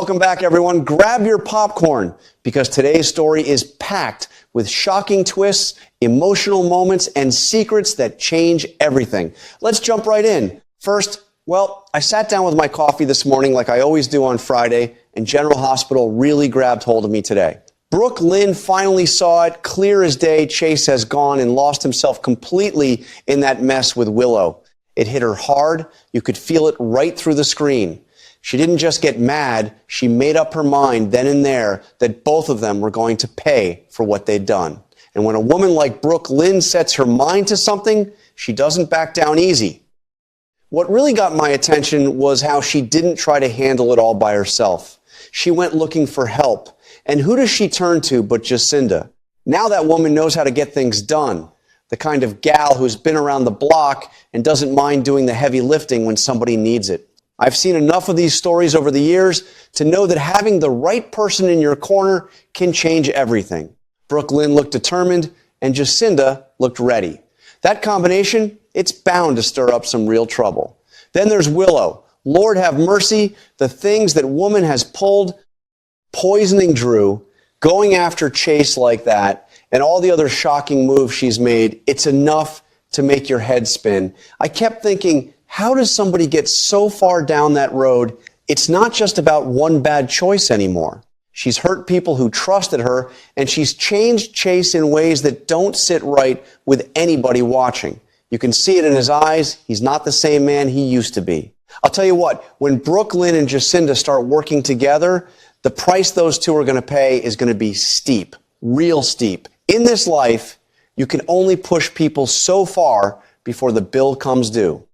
Welcome back, everyone. Grab your popcorn because today's story is packed with shocking twists, emotional moments, and secrets that change everything. Let's jump right in. First, I sat down with my coffee this morning like I always do on Friday, and General Hospital really grabbed hold of me today. Brooke Lynn finally saw it clear as day. Chase has gone and lost himself completely in that mess with Willow. It hit her hard. You could feel it right through the screen. She didn't just get mad. She made up her mind then and there that both of them were going to pay for what they'd done. And when a woman like Brooke Lynn sets her mind to something, she doesn't back down easy. What really got my attention was how she didn't try to handle it all by herself. She went looking for help. And who does she turn to but Jacinda? Now that woman knows how to get things done. The kind of gal who's been around the block and doesn't mind doing the heavy lifting when somebody needs it. I've seen enough of these stories over the years to know that having the right person in your corner can change everything. Brooke Lynn looked determined and Jacinda looked ready. That combination, it's bound to stir up some real trouble. Then there's Willow. Lord have mercy, the things that woman has pulled, poisoning Drew, going after Chase like that, and all the other shocking moves she's made, it's enough to make your head spin. I kept thinking, how does somebody get so far down that road? It's not just about one bad choice anymore. She's hurt people who trusted her, and she's changed Chase in ways that don't sit right with anybody watching. You can see it in his eyes. He's not the same man he used to be. I'll tell you what, when Brooke Lynn and Jacinda start working together, the price those two are going to pay is going to be steep, real steep. In this life, you can only push people so far before the bill comes due.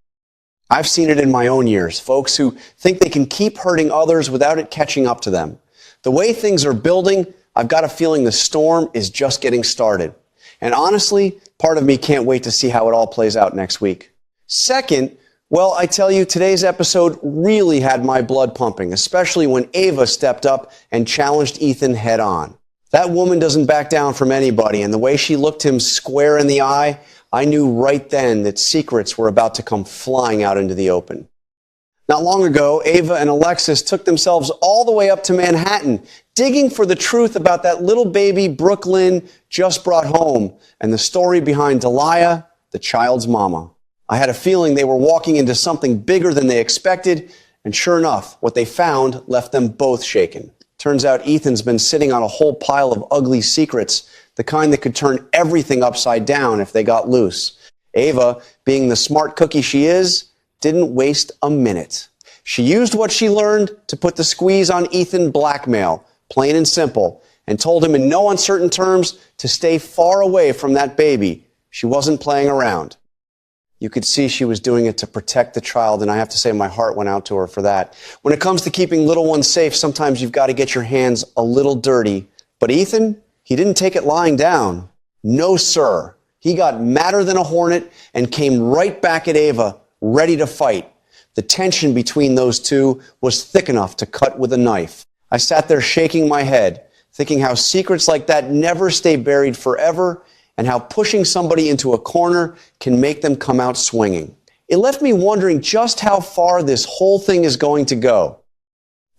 I've seen it in my own years, folks who think they can keep hurting others without it catching up to them. The way things are building, I've got a feeling the storm is just getting started. And honestly, part of me can't wait to see how it all plays out next week. Second, I tell you, today's episode really had my blood pumping, especially when Ava stepped up and challenged Ethan head on. That woman doesn't back down from anybody, and the way she looked him square in the eye, I knew right then that secrets were about to come flying out into the open. Not long ago, Ava and Alexis took themselves all the way up to Manhattan, digging for the truth about that little baby Brooke Lynn just brought home, and the story behind Delia, the child's mama. I had a feeling they were walking into something bigger than they expected, and sure enough, what they found left them both shaken. Turns out Ethan's been sitting on a whole pile of ugly secrets, the kind that could turn everything upside down if they got loose. Ava, being the smart cookie she is, didn't waste a minute. She used what she learned to put the squeeze on Ethan blackmail, plain and simple, and told him in no uncertain terms to stay far away from that baby. She wasn't playing around. You could see she was doing it to protect the child, and I have to say my heart went out to her for that. When it comes to keeping little ones safe, sometimes you've got to get your hands a little dirty. But Ethan, he didn't take it lying down. No, sir. He got madder than a hornet and came right back at Ava, ready to fight. The tension between those two was thick enough to cut with a knife. I sat there shaking my head, thinking how secrets like that never stay buried forever, and how pushing somebody into a corner can make them come out swinging. It left me wondering just how far this whole thing is going to go.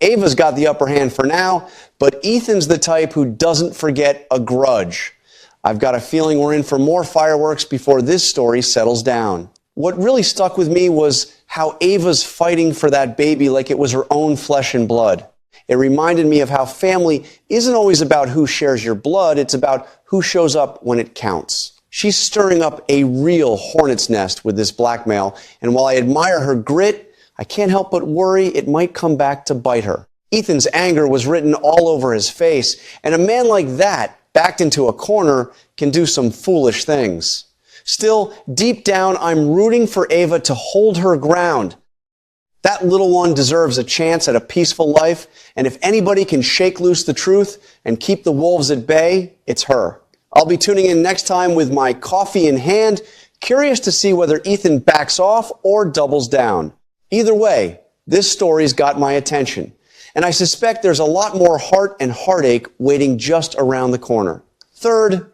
Ava's got the upper hand for now, but Ethan's the type who doesn't forget a grudge. I've got a feeling we're in for more fireworks before this story settles down. What really stuck with me was how Ava's fighting for that baby like it was her own flesh and blood. It reminded me of how family isn't always about who shares your blood, it's about who shows up when it counts. She's stirring up a real hornet's nest with this blackmail, and while I admire her grit, I can't help but worry it might come back to bite her. Ethan's anger was written all over his face, and a man like that, backed into a corner, can do some foolish things. Still, deep down, I'm rooting for Ava to hold her ground. That little one deserves a chance at a peaceful life, and if anybody can shake loose the truth and keep the wolves at bay, it's her. I'll be tuning in next time with my coffee in hand, curious to see whether Ethan backs off or doubles down. Either way, this story's got my attention, and I suspect there's a lot more heart and heartache waiting just around the corner. Third,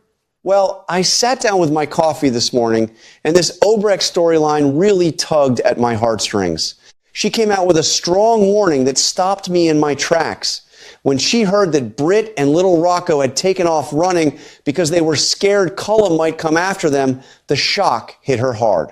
I sat down with my coffee this morning, and this Obrecht storyline really tugged at my heartstrings. She came out with a strong warning that stopped me in my tracks. When she heard that Britt and little Rocco had taken off running because they were scared Cullum might come after them, the shock hit her hard.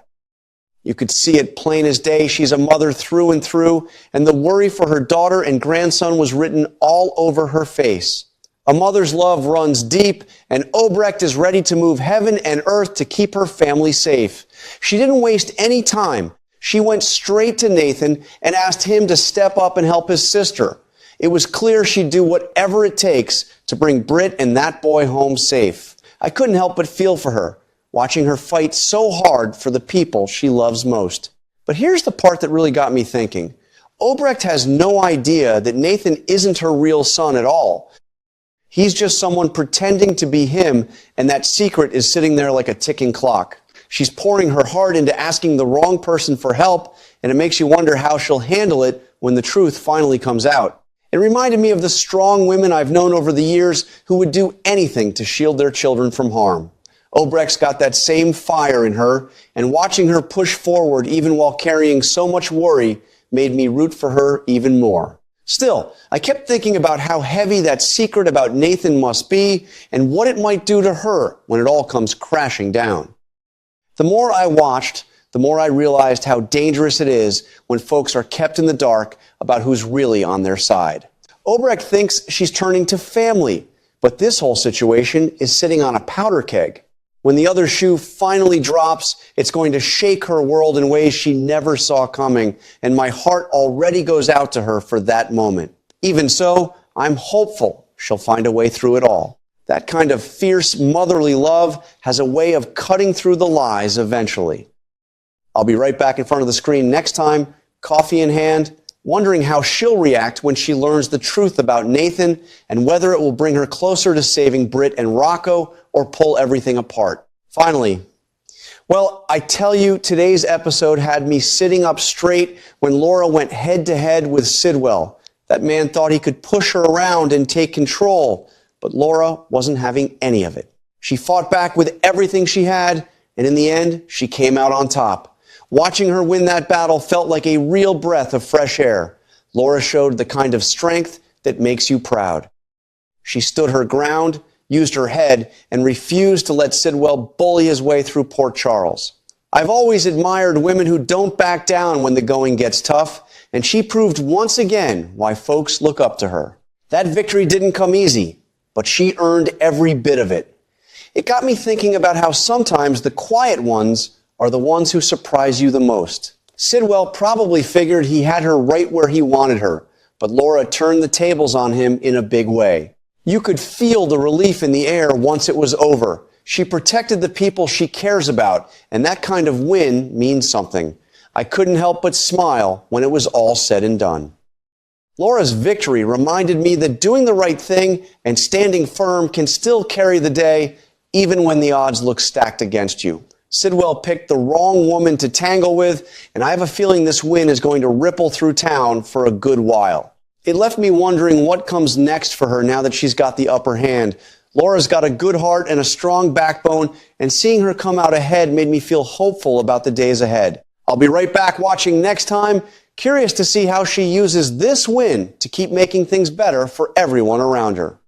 You could see it plain as day. She's a mother through and through, and the worry for her daughter and grandson was written all over her face. A mother's love runs deep, and Obrecht is ready to move heaven and earth to keep her family safe. She didn't waste any time. She went straight to Nathan and asked him to step up and help his sister. It was clear she'd do whatever it takes to bring Britt and that boy home safe. I couldn't help but feel for her, watching her fight so hard for the people she loves most. But here's the part that really got me thinking. Obrecht has no idea that Nathan isn't her real son at all. He's just someone pretending to be him, and that secret is sitting there like a ticking clock. She's pouring her heart into asking the wrong person for help, and it makes you wonder how she'll handle it when the truth finally comes out. It reminded me of the strong women I've known over the years who would do anything to shield their children from harm. Obrecht's got that same fire in her, and watching her push forward even while carrying so much worry made me root for her even more. Still, I kept thinking about how heavy that secret about Nathan must be and what it might do to her when it all comes crashing down. The more I watched, the more I realized how dangerous it is when folks are kept in the dark about who's really on their side. Obrecht thinks she's turning to family, but this whole situation is sitting on a powder keg. When the other shoe finally drops, it's going to shake her world in ways she never saw coming, and my heart already goes out to her for that moment. Even so, I'm hopeful she'll find a way through it all. That kind of fierce motherly love has a way of cutting through the lies eventually. I'll be right back in front of the screen next time, coffee in hand, wondering how she'll react when she learns the truth about Nathan and whether it will bring her closer to saving Britt and Rocco or pull everything apart. Finally, well, I tell you, today's episode had me sitting up straight when Laura went head-to-head with Sidwell. That man thought he could push her around and take control, but Laura wasn't having any of it. She fought back with everything she had, and in the end, she came out on top. Watching her win that battle felt like a real breath of fresh air. Laura showed the kind of strength that makes you proud. She stood her ground, used her head, and refused to let Sidwell bully his way through Port Charles. I've always admired women who don't back down when the going gets tough, and she proved once again why folks look up to her. That victory didn't come easy, but she earned every bit of it. It got me thinking about how sometimes the quiet ones are the ones who surprise you the most. Sidwell probably figured he had her right where he wanted her, but Laura turned the tables on him in a big way. You could feel the relief in the air once it was over. She protected the people she cares about, and that kind of win means something. I couldn't help but smile when it was all said and done. Laura's victory reminded me that doing the right thing and standing firm can still carry the day, even when the odds look stacked against you. Sidwell picked the wrong woman to tangle with, and I have a feeling this win is going to ripple through town for a good while. It left me wondering what comes next for her now that she's got the upper hand. Laura's got a good heart and a strong backbone, and seeing her come out ahead made me feel hopeful about the days ahead. I'll be right back watching next time, curious to see how she uses this win to keep making things better for everyone around her.